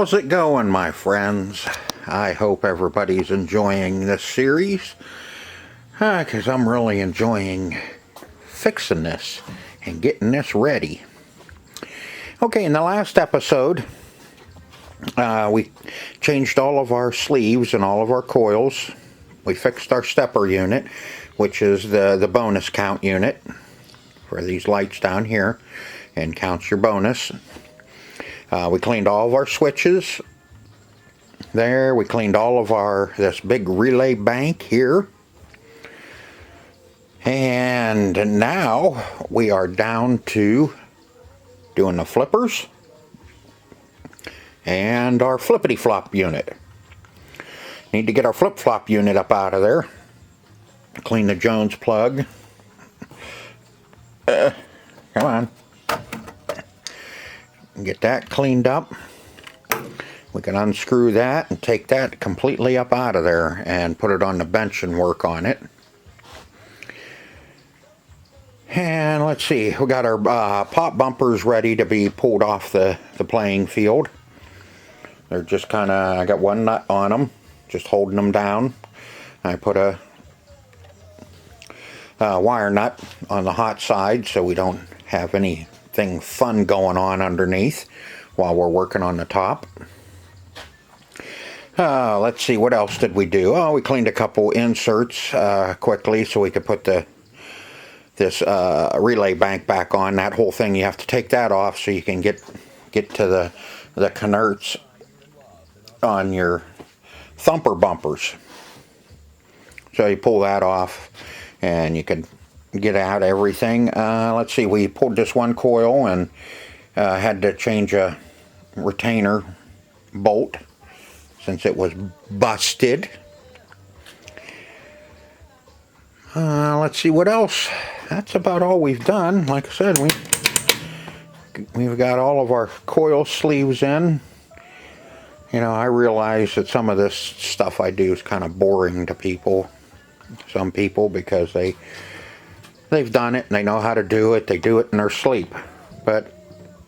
How's it going, my friends? I hope everybody's enjoying this series, because I'm really enjoying fixing this and getting this ready. Okay, in the last episode, we changed all of our sleeves and all of our coils. We fixed our stepper unit, which is the bonus count unit for these lights down here, and counts your bonus. We cleaned all of our switches there. We cleaned all of this big relay bank here. And now we are down to doing the flippers and our flippity flop unit. Need to get our flip flop unit up out of there. Clean the Jones plug. Come on. Get that cleaned up. We can unscrew that and take that completely up out of there and put it on the bench and work on it. And let's see, we got our pop bumpers ready to be pulled off the playing field. They're just kind of, I got one nut on them, just holding them down. I put a wire nut on the hot side so we don't have anything fun going on underneath while we're working on the top. Let's see, what else did we do? Oh, we cleaned a couple inserts quickly so we could put this relay bank back on. That whole thing, you have to take that off so you can get to the canards on your thumper bumpers. So you pull that off and you can get out everything. Let's see, we pulled this one coil and had to change a retainer bolt since it was busted. Let's see what else. That's about all we've done. Like I said, we've got all of our coil sleeves in. You know, I realize that some of this stuff I do is kind of boring to some people, because they've done it and they know how to do it. They do it in their sleep. But,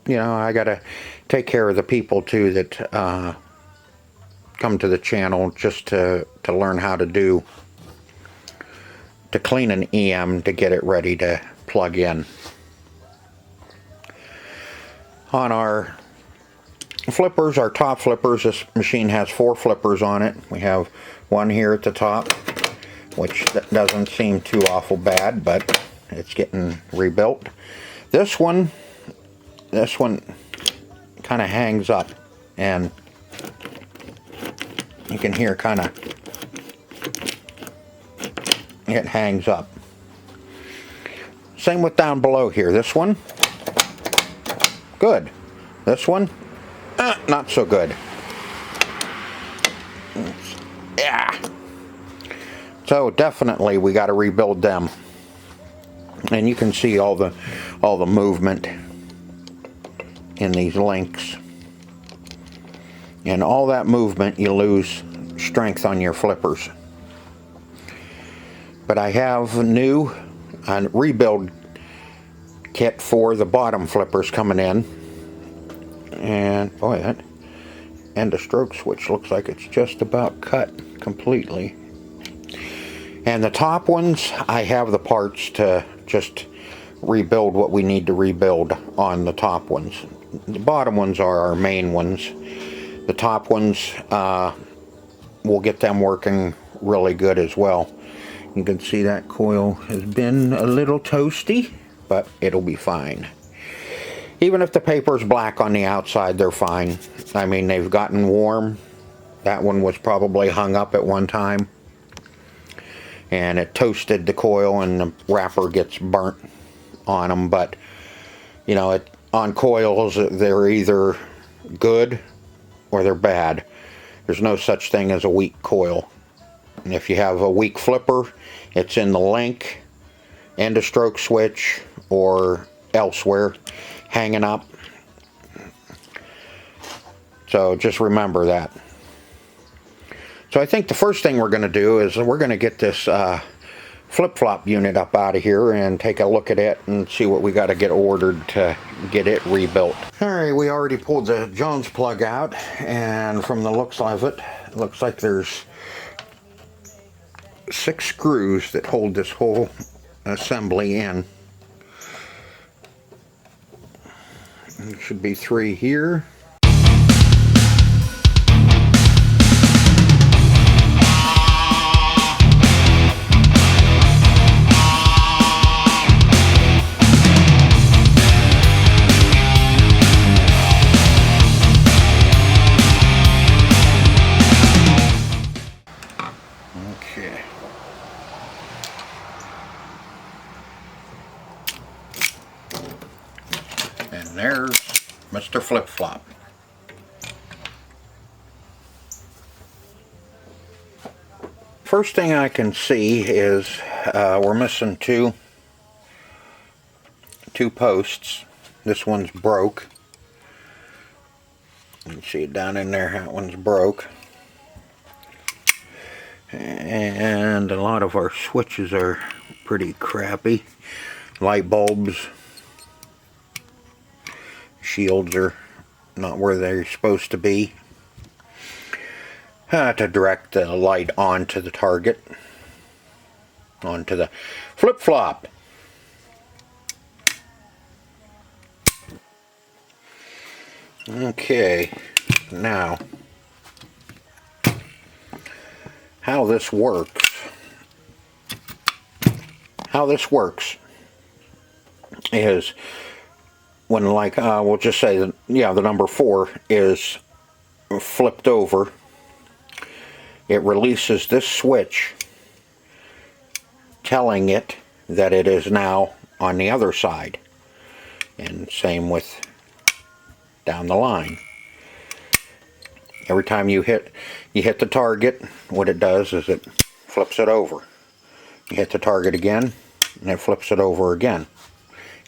you know, I got to take care of the people too that come to the channel just to learn how to clean an EM to get it ready to plug in. On our flippers, our top flippers, this machine has 4 flippers on it. We have one here at the top, which doesn't seem too awful bad, but it's getting rebuilt. This one kind of hangs up, and you can hear kind of it hangs up. Same with down below here. This one, good. This one, not so good. Yeah. So definitely we got to rebuild them. And you can see all the movement in these links. And all that movement, you lose strength on your flippers. But I have a rebuild kit for the bottom flippers coming in. And boy, that end of stroke switch looks like it's just about cut completely. And the top ones, I have the parts to just rebuild what we need to rebuild on the top ones. The bottom ones are our main ones. The top ones, we'll get them working really good as well. You can see that coil has been a little toasty, but it'll be fine. Even if the paper's black on the outside, they're fine. I mean, they've gotten warm. That one was probably hung up at one time, and it toasted the coil, and the wrapper gets burnt on them. But, you know, on coils, they're either good or they're bad. There's no such thing as a weak coil. And if you have a weak flipper, it's in the link, end of stroke switch, or elsewhere, hanging up. So just remember that. So I think the first thing we're going to do is we're going to get this flip-flop unit up out of here and take a look at it and see what we got to get ordered to get it rebuilt. Alright, we already pulled the Jones plug out, and from the looks of it, looks like there's 6 screws that hold this whole assembly in. There should be 3 here. Okay. And there's Mr. Flip-Flop. First thing I can see is we're missing two posts. This one's broke. You can see it down in there, that one's broke. And a lot of our switches are pretty crappy. Light bulbs, shields are not where they're supposed to be to direct the light onto the target, onto the flip-flop. Okay, now how this works is when, like, we'll just say that, yeah, the number 4 is flipped over, it releases this switch telling it that it is now on the other side, and same with down the line. Every time you hit the target, what it does is it flips it over. You hit the target again, and it flips it over again.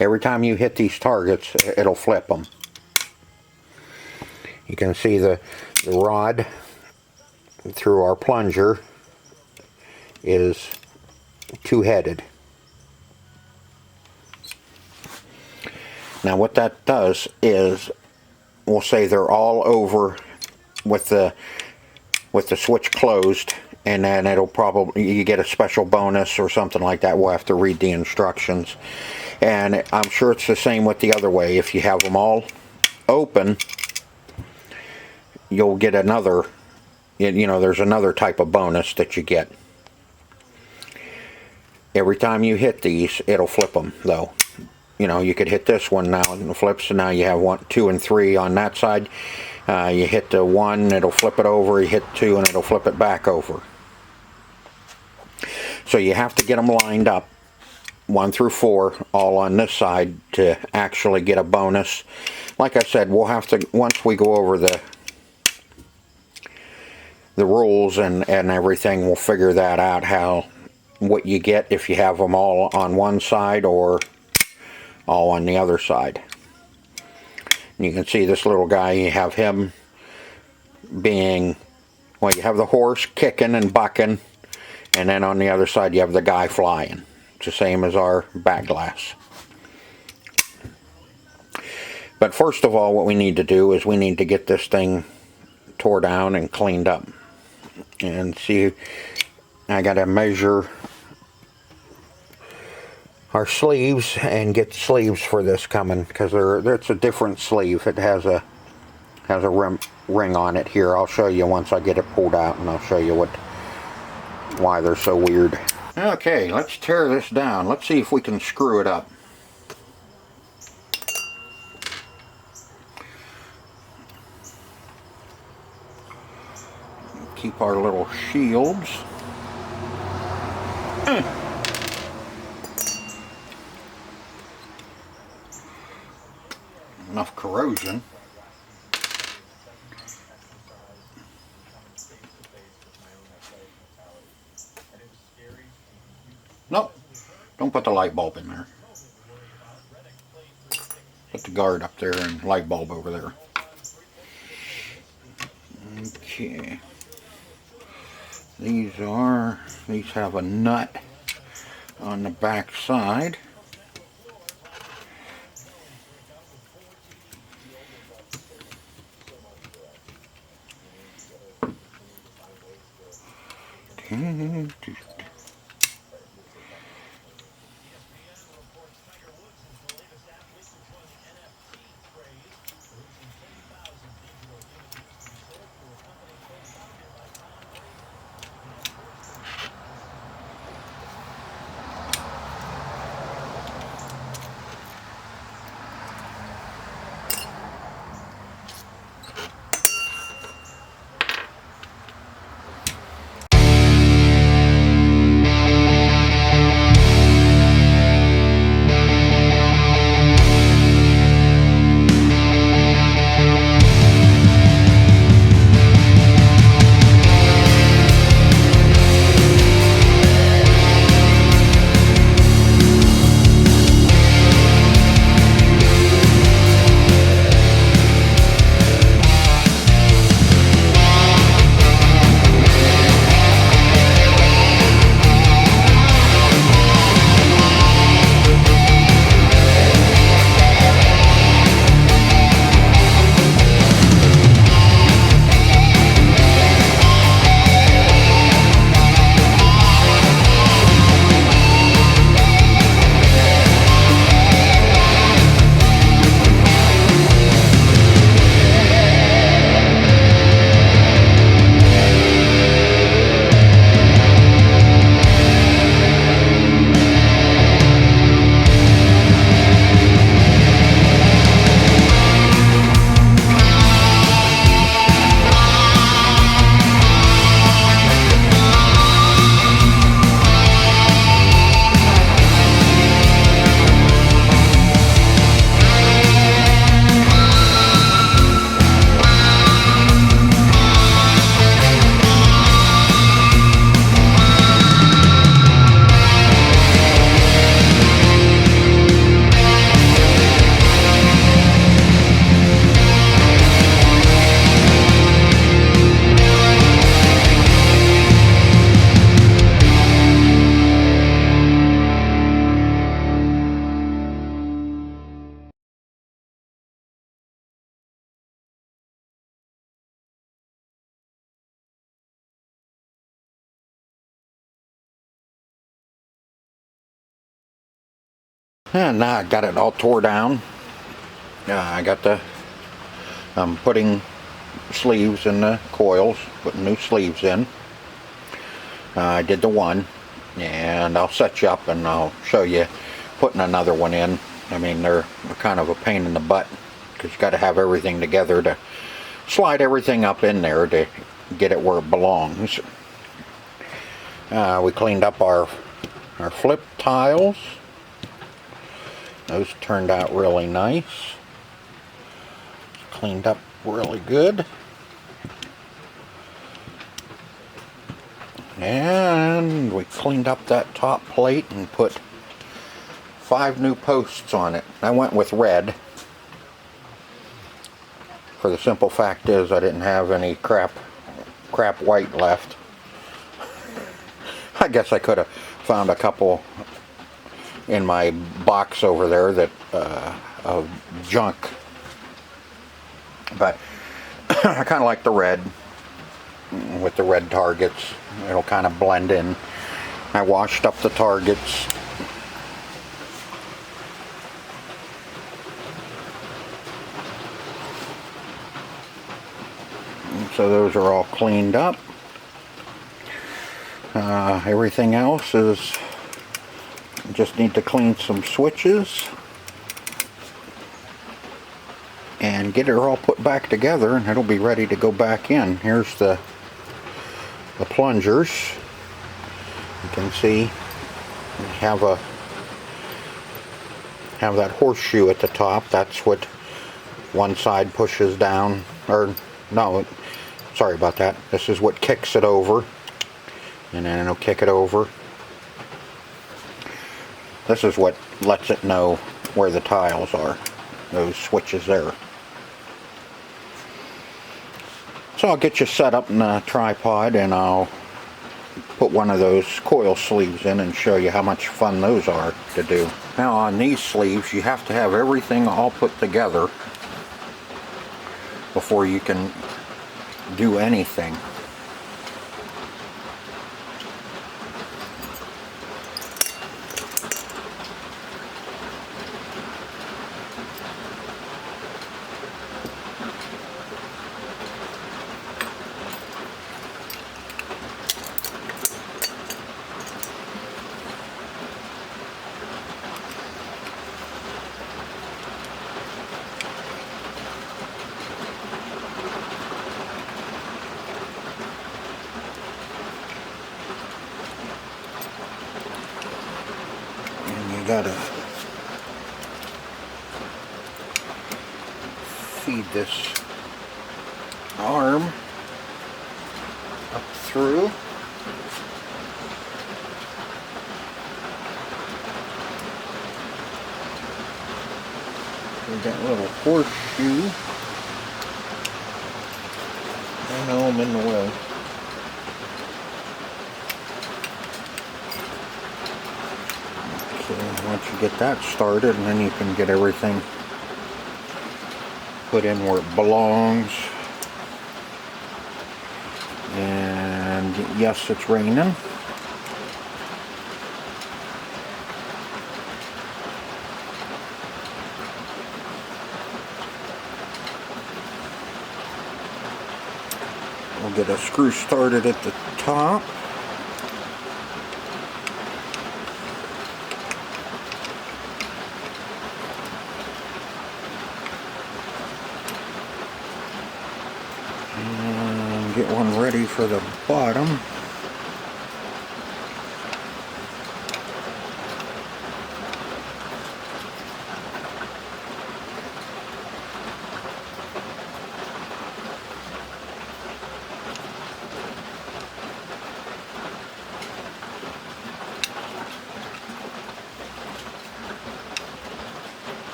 Every time you hit these targets, it'll flip them. You can see the rod through our plunger is 2-headed. Now what that does is, we'll say they're all over with the switch closed, and then it'll probably, you get a special bonus or something like that. We'll have to read the instructions. And I'm sure it's the same with the other way. If you have them all open, you'll get another, you know, there's another type of bonus that you get. Every time you hit these, it'll flip them, though. You know, you could hit this one now and it flips, and now you have 1, 2, and 3 on that side. You hit the 1, it'll flip it over. You hit 2, and it'll flip it back over. So you have to get them lined up, 1 through 4, all on this side, to actually get a bonus. Like I said, we'll have to, once we go over the rules and everything, we'll figure that out, what you get if you have them all on one side or all on the other side. And you can see this little guy, you have him being, well, you have the horse kicking and bucking, and then on the other side you have the guy flying. It's the same as our back glass. But first of all, what we need to do is we need to get this thing tore down and cleaned up. And see, I gotta measure our sleeves and get sleeves for this coming, because it's a different sleeve. It has a ring on it here. I'll show you once I get it pulled out, and I'll show you why they're so weird. Okay, let's tear this down. Let's see if we can screw it up. Keep our little shields. Enough corrosion. Nope, don't put the light bulb in there. Put the guard up there and light bulb over there. Okay. These have a nut on the back side. And now I got it all tore down. I got I'm putting sleeves in the coils, putting new sleeves in. I did the one, and I'll set you up and I'll show you putting another one in. I mean, they're kind of a pain in the butt because you got to have everything together to slide everything up in there to get it where it belongs. We cleaned up our flip tiles. Those turned out really nice. Cleaned up really good. And we cleaned up that top plate and put 5 new posts on it. I went with red. For the simple fact is I didn't have any crap white left. I guess I could have found a couple in my box over there that of junk, but I kind of like the red with the red targets. It'll kind of blend in. I washed up the targets. And so those are all cleaned up. Everything else is just need to clean some switches and get it all put back together, and it'll be ready to go back in. Here's the plungers. You can see we have that horseshoe at the top. That's what one side pushes down, or no, sorry about that. This is what kicks it over, and then it'll kick it over. This is what lets it know where the tiles are, those switches there. So I'll get you set up in a tripod and I'll put one of those coil sleeves in and show you how much fun those are to do. Now on these sleeves you have to have everything all put together before you can do anything. Gotta feed this arm up through. With that little horseshoe. I know I'm in the way. Once you get that started, and then you can get everything put in where it belongs. And yes, it's raining. We'll get a screw started at the top. Get one ready for the bottom.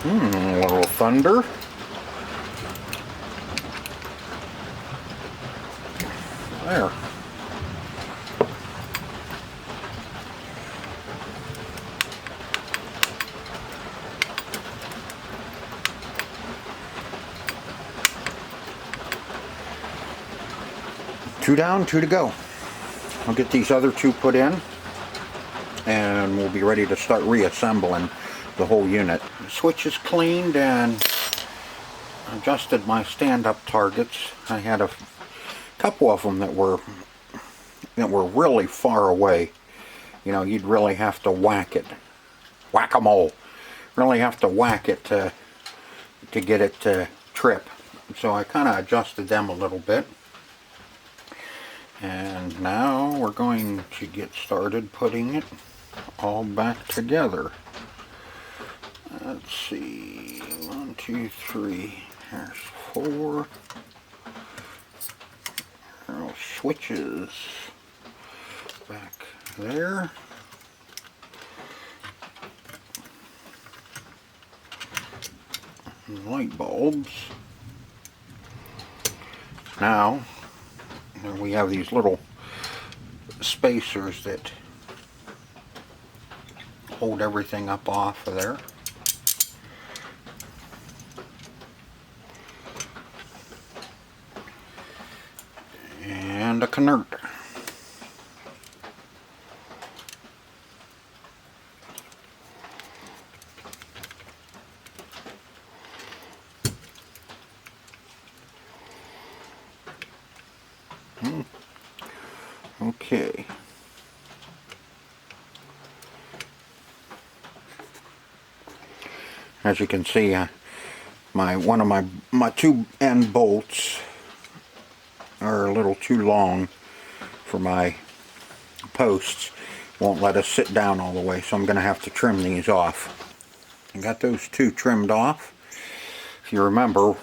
A little thunder. There. Two down, two to go. I'll get these other two put in and we'll be ready to start reassembling the whole unit. The switch is cleaned and adjusted my stand-up targets. I had a couple of them that were really far away. You know, you'd really have to whack it. Whack-a-mole. Really have to whack it to get it to trip. So I kind of adjusted them a little bit. And now we're going to get started putting it all back together. Let's see, 1, 2, 3, there's 4. Switches back there. light bulbs. Now, we have these little spacers that hold everything up off of there. And a converter. Okay. As you can see, one of my two end bolts are a little too long for my posts. Won't let us sit down all the way, so I'm going to have to trim these off. I got those two trimmed off. If you remember,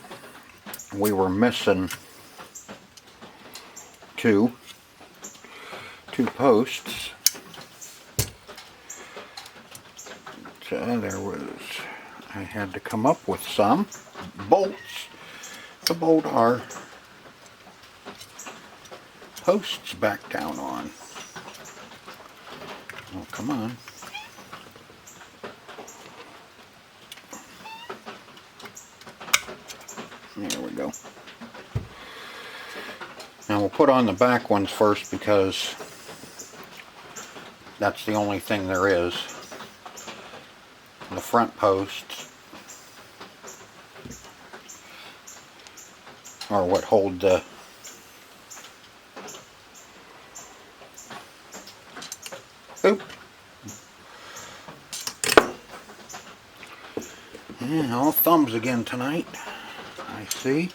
we were missing two posts. So I had to come up with some bolts to bolt our posts back down on. Oh, come on. There we go. Now we'll put on the back ones first because that's the only thing there is. The front posts are what hold the Yeah, all thumbs again tonight, I see.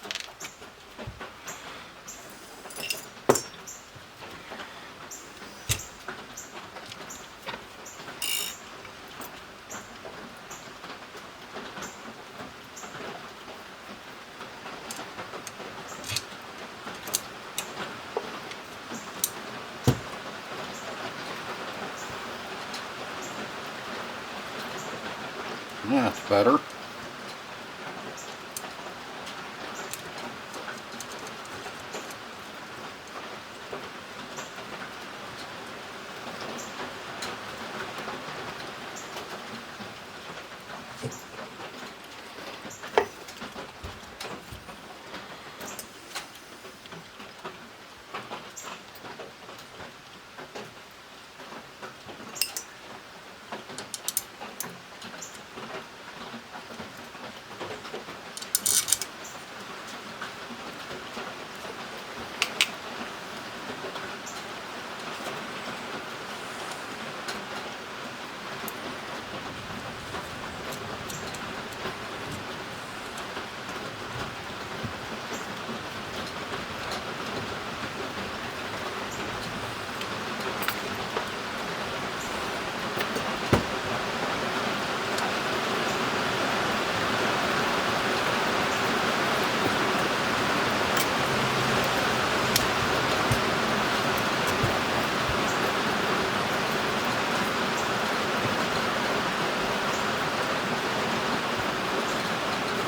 That's better.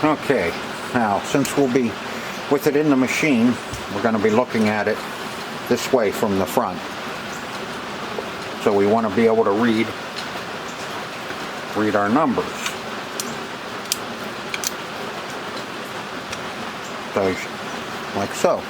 Okay, now since we'll be with it in the machine, we're going to be looking at it this way from the front. So we want to be able to read our numbers. So, like so.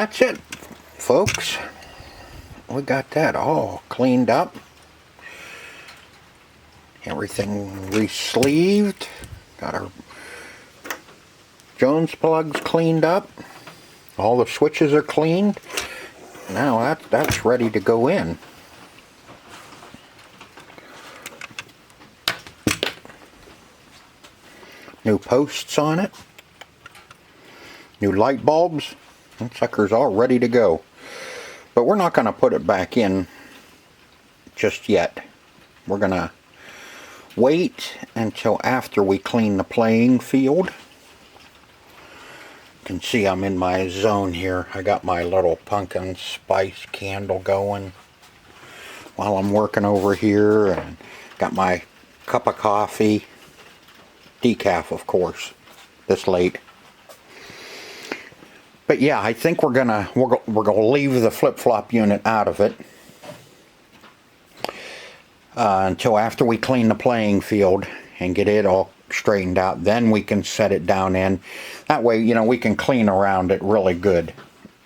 that's it, folks. We got that all cleaned up. Everything re-sleeved. Got our Jones plugs cleaned up. All the switches are cleaned. Now that's ready to go in. New posts on it. New light bulbs. That sucker's all ready to go. But we're not going to put it back in just yet. We're going to wait until after we clean the playing field. You can see I'm in my zone here. I got my little pumpkin spice candle going while I'm working over here, and got my cup of coffee, decaf of course, this late. But yeah, I think we're gonna leave the flip-flop unit out of it until after we clean the playing field and get it all straightened out. Then we can set it down in. That way, you know, we can clean around it really good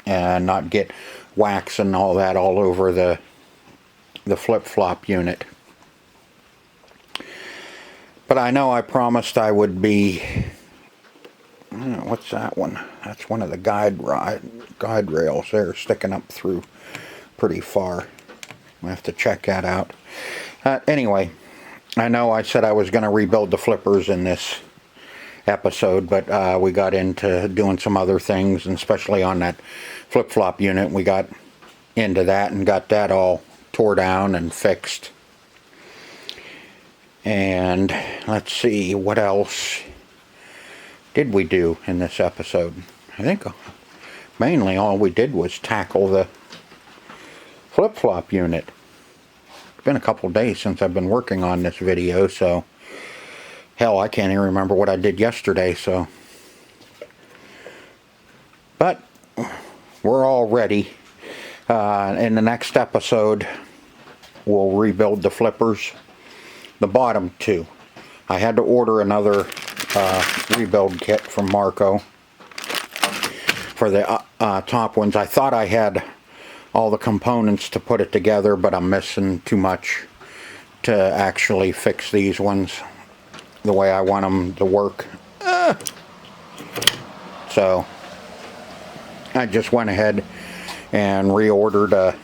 and not get wax and all that all over the flip-flop unit. But I know I promised I would be... what's that one? That's one of the guide rails there sticking up through pretty far. I have to check that out. Anyway, I know I said I was going to rebuild the flippers in this episode, but we got into doing some other things, and especially on that flip-flop unit, we got into that and got that all tore down and fixed. And let's see, what else did we do in this episode? I think mainly all we did was tackle the flip-flop unit. It's been a couple days since I've been working on this video, so hell, I can't even remember what I did yesterday, so. But we're all ready. In the next episode, we'll rebuild the flippers, the bottom two. I had to order another rebuild kit from Marco for the top ones. I thought I had all the components to put it together, but I'm missing too much to actually fix these ones the way I want them to work. So I just went ahead and reordered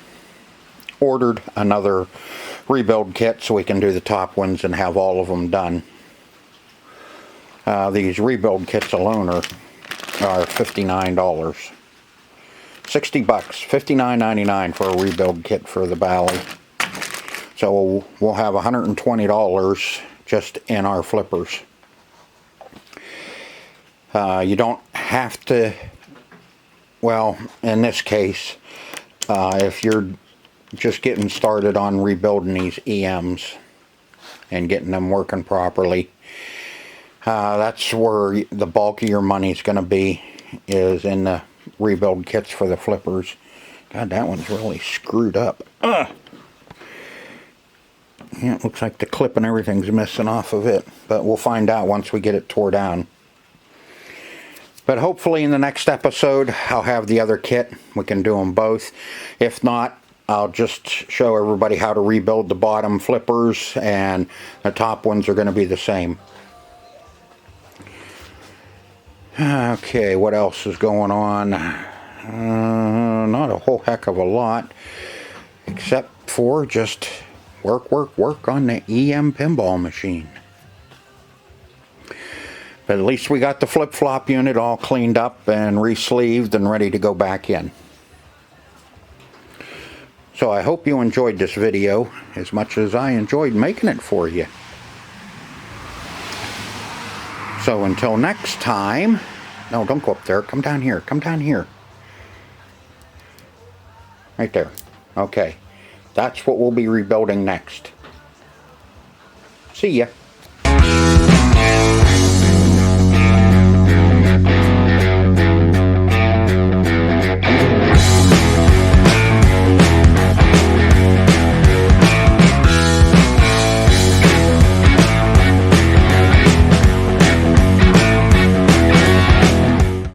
ordered another rebuild kit so we can do the top ones and have all of them done. These rebuild kits alone are $59. 60 bucks, $59.99 for a rebuild kit for the Bally. So we'll have $120 just in our flippers. You don't have to, well, in this case, if you're just getting started on rebuilding these EMs and getting them working properly, that's where the bulk of your money is going to be, is in the rebuild kits for the flippers. God, that one's really screwed up. Yeah, it looks like the clip and everything's missing off of it, but we'll find out once we get it tore down. But hopefully in the next episode I'll have the other kit. We can do them both. If not, I'll just show everybody how to rebuild the bottom flippers, and the top ones are going to be the same. Okay, what else is going on? Not a whole heck of a lot, except for just work on the EM pinball machine. But at least we got the flip-flop unit all cleaned up and re-sleeved and ready to go back in. So I hope you enjoyed this video as much as I enjoyed making it for you. So until next time, no, don't go up there, come down here, come down here. Right there. Okay, that's what we'll be rebuilding next. See ya.